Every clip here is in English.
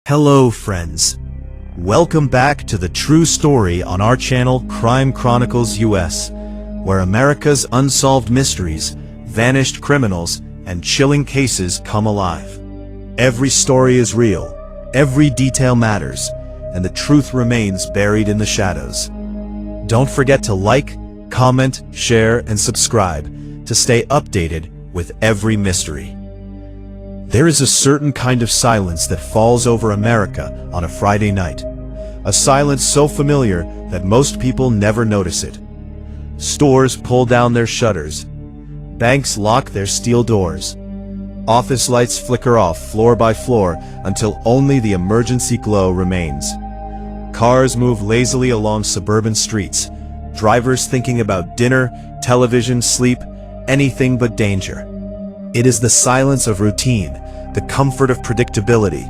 Hello friends. Welcome back to the true story on our channel Crime Chronicles US, where America's unsolved mysteries, vanished criminals, and chilling cases come alive. Every story is real, every detail matters, and the truth remains buried in the shadows. Don't forget to like, comment, share, and subscribe to stay updated with every mystery. There is a certain kind of silence that falls over America on a Friday night. A silence so familiar that most people never notice it. Stores pull down their shutters. Banks lock their steel doors. Office lights flicker off floor by floor until only the emergency glow remains. Cars move lazily along suburban streets, drivers thinking about dinner, television, sleep, anything but danger. It is the silence of routine, the comfort of predictability,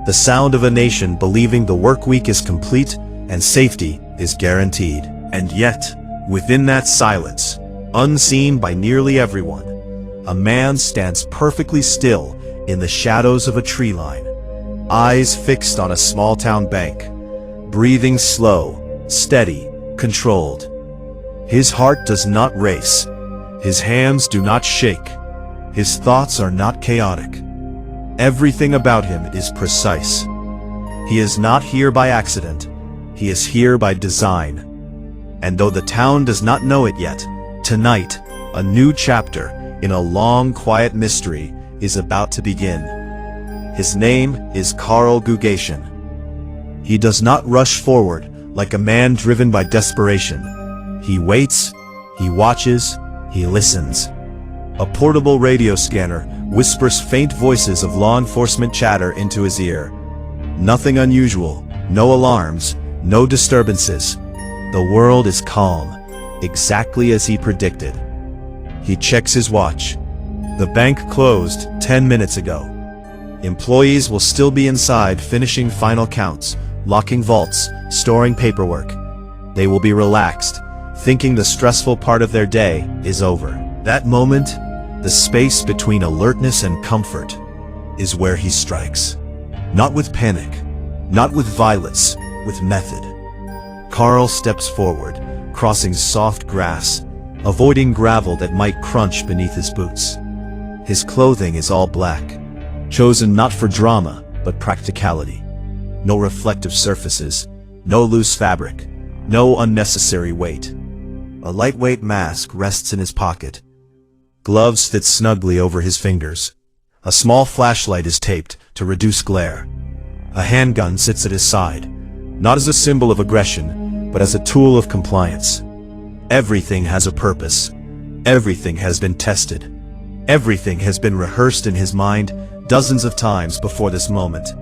the sound of a nation believing the work week is complete and safety is guaranteed. And yet, within that silence, unseen by nearly everyone, a man stands perfectly still in the shadows of a tree line, eyes fixed on a small-town bank, breathing slow, steady, controlled. His heart does not race, his hands do not shake, his thoughts are not chaotic. Everything about him is precise. He is not here by accident, he is here by design. And though the town does not know it yet, tonight, a new chapter in a long, quiet mystery is about to begin. His name is Carl Gugation. He does not rush forward like a man driven by desperation. He waits, he watches, he listens. A portable radio scanner whispers faint voices of law enforcement chatter into his ear. Nothing unusual, no alarms, no disturbances. The world is calm, exactly as he predicted. He checks his watch. The bank closed 10 minutes ago. Employees will still be inside finishing final counts, locking vaults, storing paperwork. They will be relaxed, thinking the stressful part of their day is over. That moment, the space between alertness and comfort, is where he strikes. Not with panic, not with violence, with method. Carl steps forward, crossing soft grass, avoiding gravel that might crunch beneath his boots. His clothing is all black, chosen not for drama, but practicality. No reflective surfaces, no loose fabric, no unnecessary weight. A lightweight mask rests in his pocket. Gloves fit snugly over his fingers. A small flashlight is taped to reduce glare. A handgun sits at his side, not as a symbol of aggression, but as a tool of compliance. Everything has a purpose. Everything has been tested. Everything has been rehearsed in his mind dozens of times before this moment.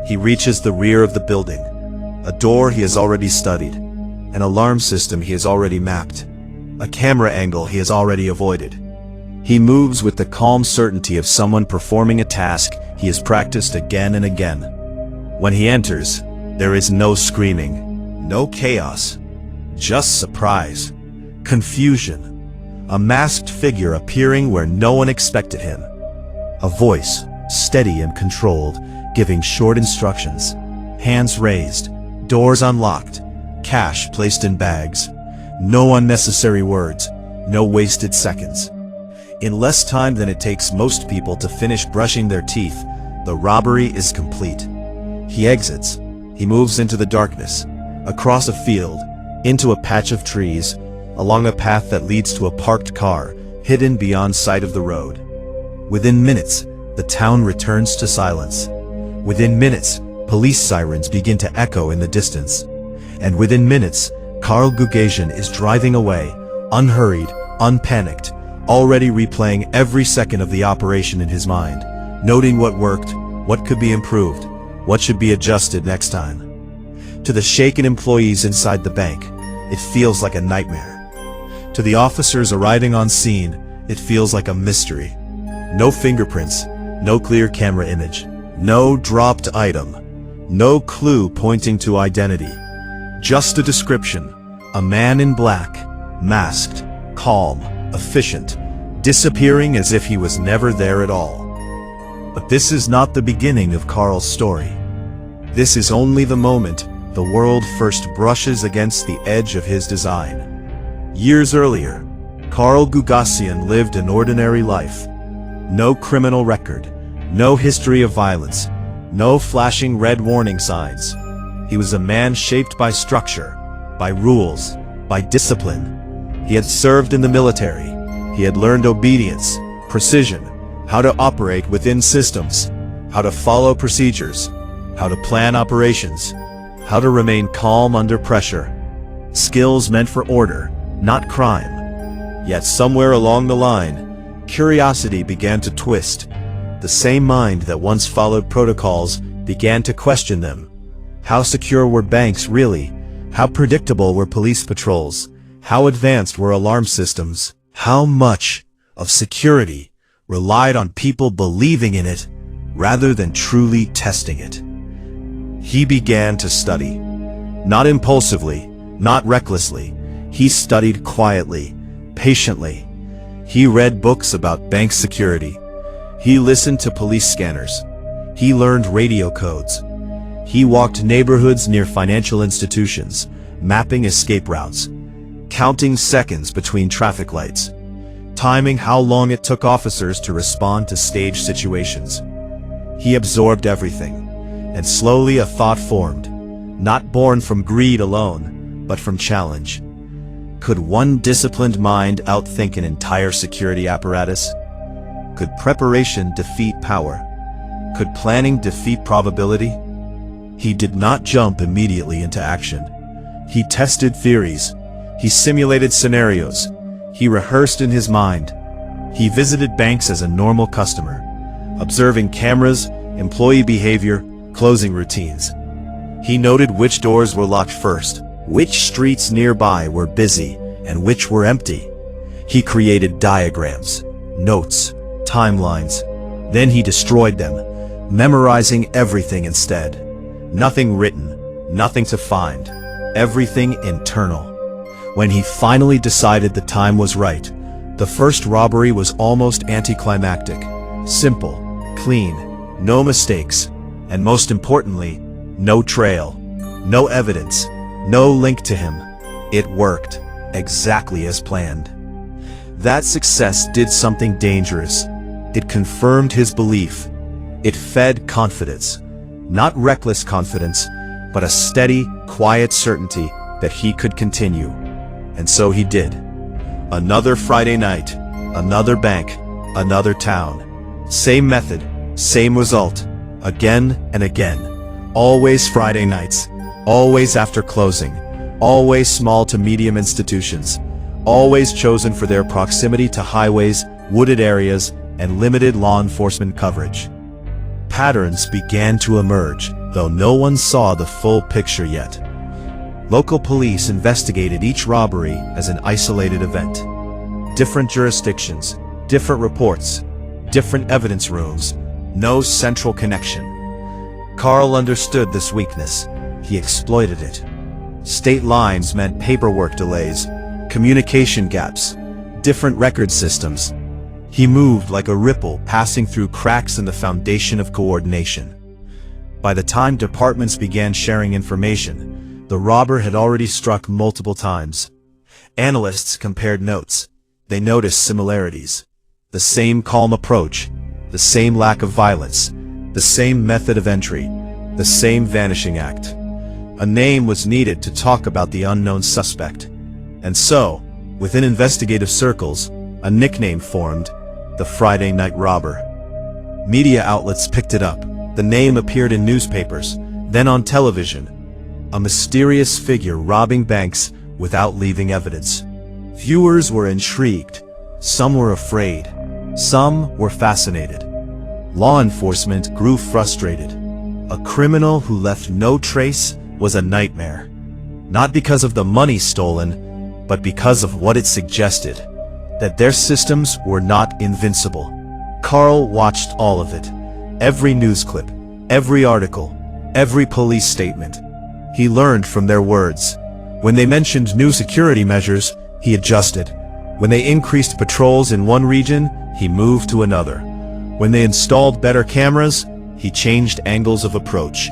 He reaches the rear of the building, a door he has already studied, an alarm system he has already mapped, a camera angle he has already avoided. He moves with the calm certainty of someone performing a task he has practiced again and again. When he enters, there is no screaming, no chaos, just surprise, confusion, a masked figure appearing where no one expected him. A voice, steady and controlled, giving short instructions, hands raised, doors unlocked, cash placed in bags. No unnecessary words, no wasted seconds. In less time than it takes most people to finish brushing their teeth, the robbery is complete. He exits. He moves into the darkness, across a field, into a patch of trees, along a path that leads to a parked car, hidden beyond sight of the road. Within minutes, the town returns to silence. Within minutes, police sirens begin to echo in the distance. And within minutes, Carl Gugation is driving away, unhurried, unpanicked, already replaying every second of the operation in his mind, noting what worked, what could be improved, what should be adjusted next time. To the shaken employees inside the bank, it feels like a nightmare. To the officers arriving on scene, it feels like a mystery. No fingerprints, no clear camera image, no dropped item, no clue pointing to identity. Just a description, a man in black, masked, calm, efficient, disappearing as if he was never there at all. But this is not the beginning of Carl's story. This is only the moment the world first brushes against the edge of his design. Years earlier, Karl Gagassian lived an ordinary life. No criminal record, no history of violence, no flashing red warning signs. He was a man shaped by structure, by rules, by discipline. He had served in the military. He had learned obedience, precision, how to operate within systems, how to follow procedures, how to plan operations, how to remain calm under pressure. Skills meant for order, not crime. Yet somewhere along the line, curiosity began to twist. The same mind that once followed protocols began to question them. How secure were banks really? How predictable were police patrols? How advanced were alarm systems? How much of security relied on people believing in it rather than truly testing it? He began to study. Not impulsively, not recklessly. He studied quietly, patiently. He read books about bank security. He listened to police scanners. He learned radio codes. He walked neighborhoods near financial institutions, mapping escape routes, counting seconds between traffic lights, timing how long it took officers to respond to staged situations. He absorbed everything, and slowly a thought formed, not born from greed alone, but from challenge. Could one disciplined mind outthink an entire security apparatus? Could preparation defeat power? Could planning defeat probability? He did not jump immediately into action. He tested theories. He simulated scenarios. He rehearsed in his mind. He visited banks as a normal customer, observing cameras, employee behavior, closing routines. He noted which doors were locked first, which streets nearby were busy, and which were empty. He created diagrams, notes, timelines. Then he destroyed them, memorizing everything instead. Nothing written, nothing to find, everything internal. When he finally decided the time was right, the first robbery was almost anticlimactic. Simple, clean, no mistakes, and most importantly, no trail, no evidence, no link to him. It worked, exactly as planned. That success did something dangerous. It confirmed his belief. It fed confidence. Not reckless confidence, but a steady, quiet certainty that he could continue. And so he did. Another Friday night, another bank, another town. Same method, same result, again and again. Always Friday nights, always after closing, always small to medium institutions, always chosen for their proximity to highways, wooded areas, and limited law enforcement coverage. Patterns began to emerge, though no one saw the full picture yet. Local police investigated each robbery as an isolated event. Different jurisdictions, different reports, different evidence rooms, no central connection. Karl understood this weakness. He exploited it. State lines meant paperwork delays, communication gaps, different record systems. He moved like a ripple passing through cracks in the foundation of coordination. By the time departments began sharing information, the robber had already struck multiple times. Analysts compared notes. They noticed similarities. The same calm approach, the same lack of violence, the same method of entry, the same vanishing act. A name was needed to talk about the unknown suspect. And so, within investigative circles, a nickname formed: the Friday Night Robber. Media outlets picked it up. The name appeared in newspapers, then on television. A mysterious figure robbing banks without leaving evidence. Viewers were intrigued. Some were afraid. Some were fascinated. Law enforcement grew frustrated. A criminal who left no trace was a nightmare. Not because of the money stolen, but because of what it suggested: that their systems were not invincible. Karl watched all of it. Every news clip, every article, every police statement. He learned from their words. When they mentioned new security measures, he adjusted. When they increased patrols in one region, he moved to another. When they installed better cameras, he changed angles of approach.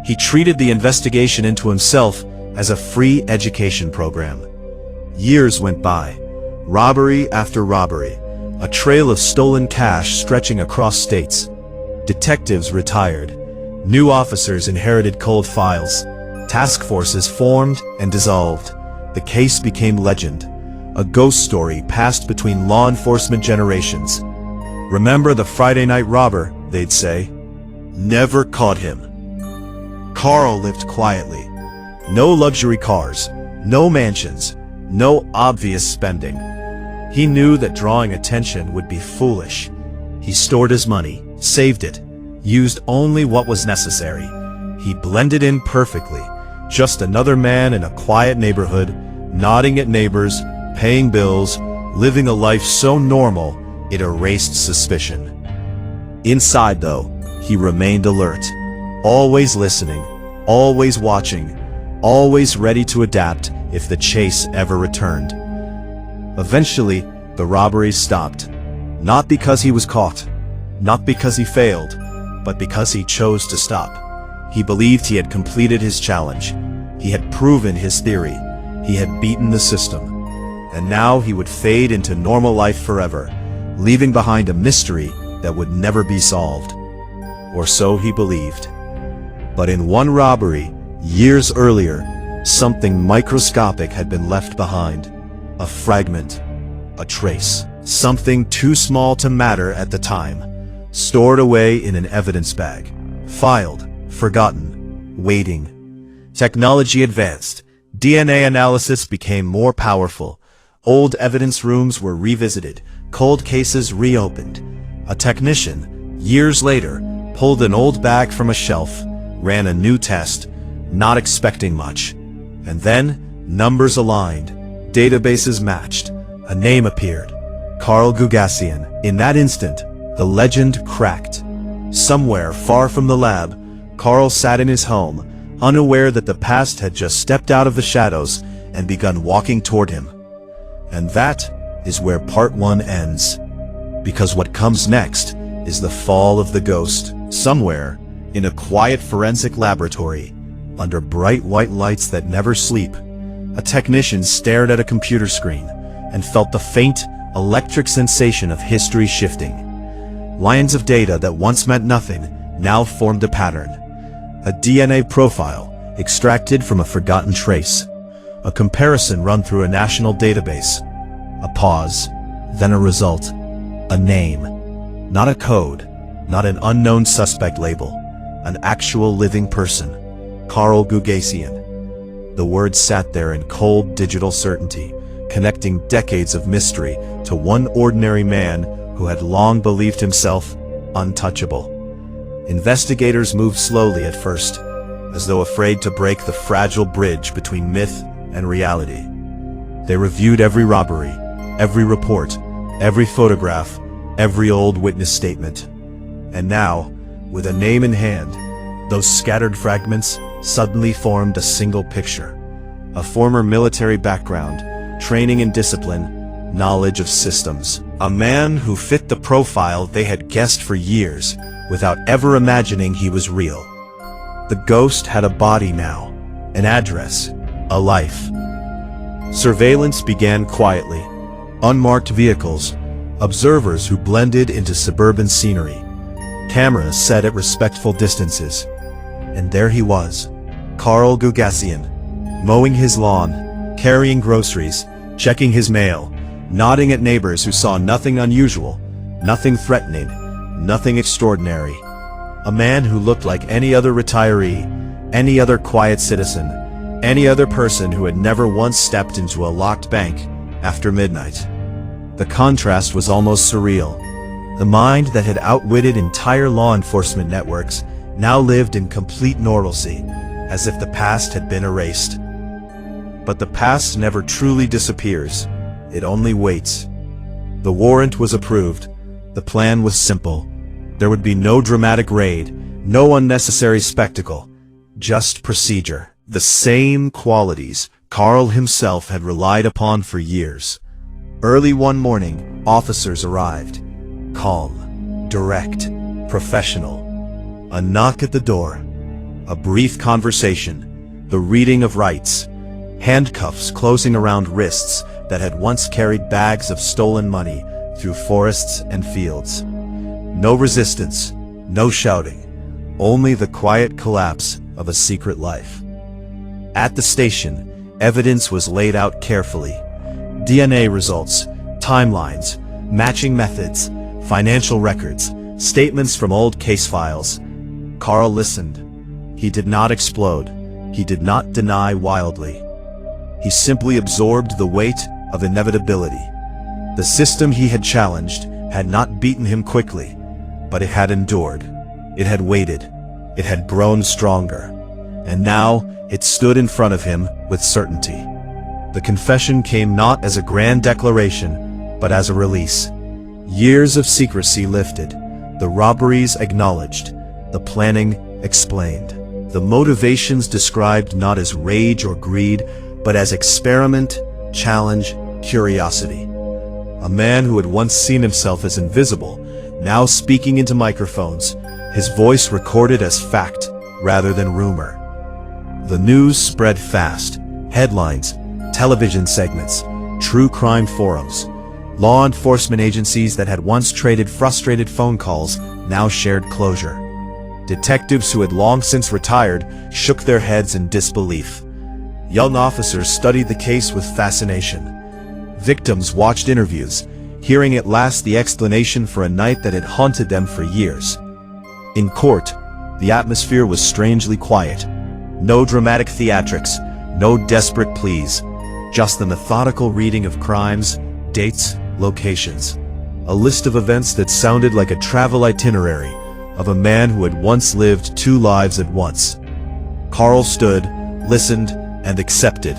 He treated the investigation into himself as a free education program. Years went by, robbery after robbery, a trail of stolen cash stretching across states. Detectives retired, new officers inherited cold files, task forces formed and dissolved. The case became legend, a ghost story passed between law enforcement generations. "Remember the Friday night robber," they'd say. Never caught him. Carl lived quietly. No luxury cars, no mansions, no obvious spending. He knew that drawing attention would be foolish. He stored his money, saved it, used only what was necessary. He blended in perfectly, just another man in a quiet neighborhood, nodding at neighbors, paying bills, living a life so normal it erased suspicion. Inside, though, he remained alert, always listening, always watching, always ready to adapt if the chase ever returned. Eventually, the robberies stopped, not because he was caught, not because he failed, but because he chose to stop. He believed he had completed his challenge. He had proven his theory. He had beaten the system. And now he would fade into normal life forever, leaving behind a mystery that would never be solved. Or so he believed. But in one robbery, years earlier, something microscopic had been left behind. A fragment, a trace, something too small to matter at the time, stored away in an evidence bag, filed, forgotten, waiting. Technology advanced. DNA analysis became more powerful. Old evidence rooms were revisited, cold cases reopened. A technician, years later, pulled an old bag from a shelf, ran a new test, not expecting much. And then, numbers aligned, databases matched, a name appeared. Carl Gugasian. In that instant, the legend cracked. Somewhere far from the lab, Carl sat in his home, unaware that the past had just stepped out of the shadows and begun walking toward him. And that is where part 1 ends. Because what comes next is the fall of the ghost. Somewhere, in a quiet forensic laboratory, under bright white lights that never sleep, a technician stared at a computer screen and felt the faint, electric sensation of history shifting. Lines of data that once meant nothing now formed a pattern. A DNA profile extracted from a forgotten trace. A comparison run through a national database. A pause, then a result. A name. Not a code, not an unknown suspect label. An actual living person. Carl Gugasian. The words sat there in cold digital certainty, connecting decades of mystery to one ordinary man who had long believed himself untouchable. Investigators moved slowly at first, as though afraid to break the fragile bridge between myth and reality. They reviewed every robbery, every report, every photograph, every old witness statement. And now, with a name in hand, those scattered fragments suddenly formed a single picture. A former military background, training and discipline, knowledge of systems. A man who fit the profile they had guessed for years without ever imagining he was real. The ghost had a body now, an address, a life. Surveillance began quietly. Unmarked vehicles, observers who blended into suburban scenery, cameras set at respectful distances. And there he was, Carl Gugasian, mowing his lawn, carrying groceries, checking his mail, nodding at neighbors who saw nothing unusual, nothing threatening, nothing extraordinary. A man who looked like any other retiree, any other quiet citizen, any other person who had never once stepped into a locked bank after midnight. The contrast was almost surreal. The mind that had outwitted entire law enforcement networks now lived in complete normalcy, as if the past had been erased. But the past never truly disappears. It only waits. The warrant was approved. The plan was simple. There would be no dramatic raid, no unnecessary spectacle, just procedure. The same qualities Carl himself had relied upon for years. Early one morning, officers arrived. Calm, direct, professional. A knock at the door. A brief conversation, the reading of rights, handcuffs closing around wrists that had once carried bags of stolen money through forests and fields. No resistance, no shouting, only the quiet collapse of a secret life. At the station, evidence was laid out carefully. DNA results, timelines, matching methods, financial records, statements from old case files. Carl listened. He did not explode. He did not deny wildly. He simply absorbed the weight of inevitability. The system he had challenged had not beaten him quickly, but it had endured. It had waited. It had grown stronger. And now it stood in front of him with certainty. The confession came not as a grand declaration, but as a release. Years of secrecy lifted, the robberies acknowledged, the planning explained, the motivations described not as rage or greed, but as experiment, challenge, curiosity. A man who had once seen himself as invisible, now speaking into microphones, his voice recorded as fact rather than rumor. The news spread fast. Headlines, television segments, true crime forums. Law enforcement agencies that had once traded frustrated phone calls now shared closure. Detectives who had long since retired shook their heads in disbelief. Young officers studied the case with fascination. Victims watched interviews, hearing at last the explanation for a night that had haunted them for years. In court, the atmosphere was strangely quiet. No dramatic theatrics, no desperate pleas, just the methodical reading of crimes, dates, locations. A list of events that sounded like a travel itinerary of a man who had once lived two lives at once. Carl stood, listened, and accepted.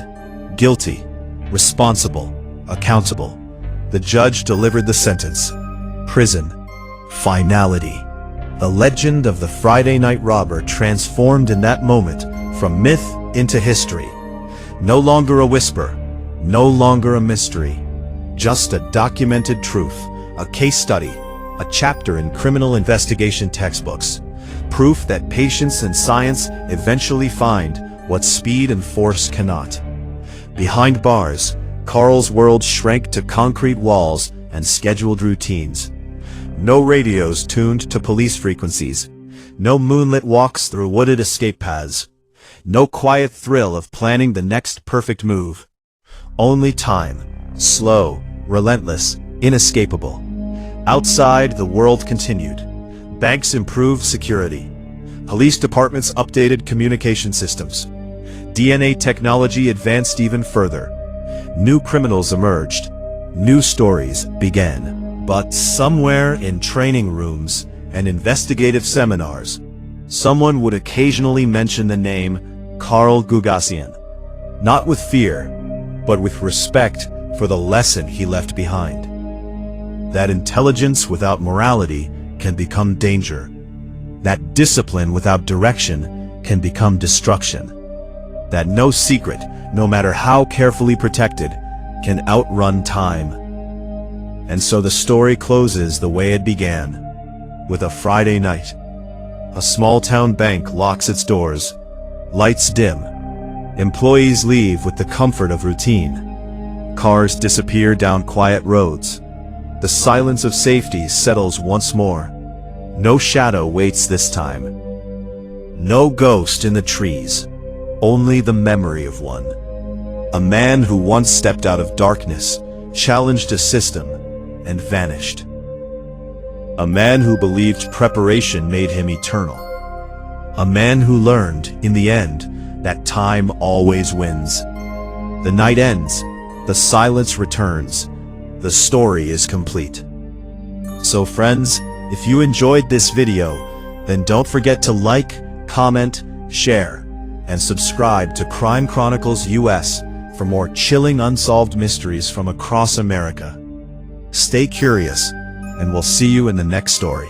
Guilty, responsible, accountable. The judge delivered the sentence. Prison. Finality. The legend of the Friday night robber transformed in that moment from myth into history. No longer a whisper, no longer a mystery. Just a documented truth, a case study, a chapter in criminal investigation textbooks. Proof that patience and science eventually find what speed and force cannot. Behind bars, Carl's world shrank to concrete walls and scheduled routines. No radios tuned to police frequencies. No moonlit walks through wooded escape paths. No quiet thrill of planning the next perfect move. Only time, slow, relentless, inescapable. Outside, the world continued. Banks improved security. Police departments updated communication systems. DNA technology advanced even further. New criminals emerged. New stories began. But somewhere in training rooms and investigative seminars, someone would occasionally mention the name Carl Gagosian. Not with fear, but with respect for the lesson he left behind. That intelligence without morality can become danger. That discipline without direction can become destruction. That no secret, no matter how carefully protected, can outrun time. And so the story closes the way it began, with a Friday night. A small-town bank locks its doors. Lights dim. Employees leave with the comfort of routine. Cars disappear down quiet roads. The silence of safety settles once more. No shadow waits this time. No ghost in the trees. Only the memory of one. A man who once stepped out of darkness, challenged a system, and vanished. A man who believed preparation made him eternal. A man who learned, in the end, that time always wins. The night ends, the silence returns, the story is complete. So friends, if you enjoyed this video, then don't forget to like, comment, share, and subscribe to Crime Chronicles US for more chilling unsolved mysteries from across America. Stay curious, and we'll see you in the next story.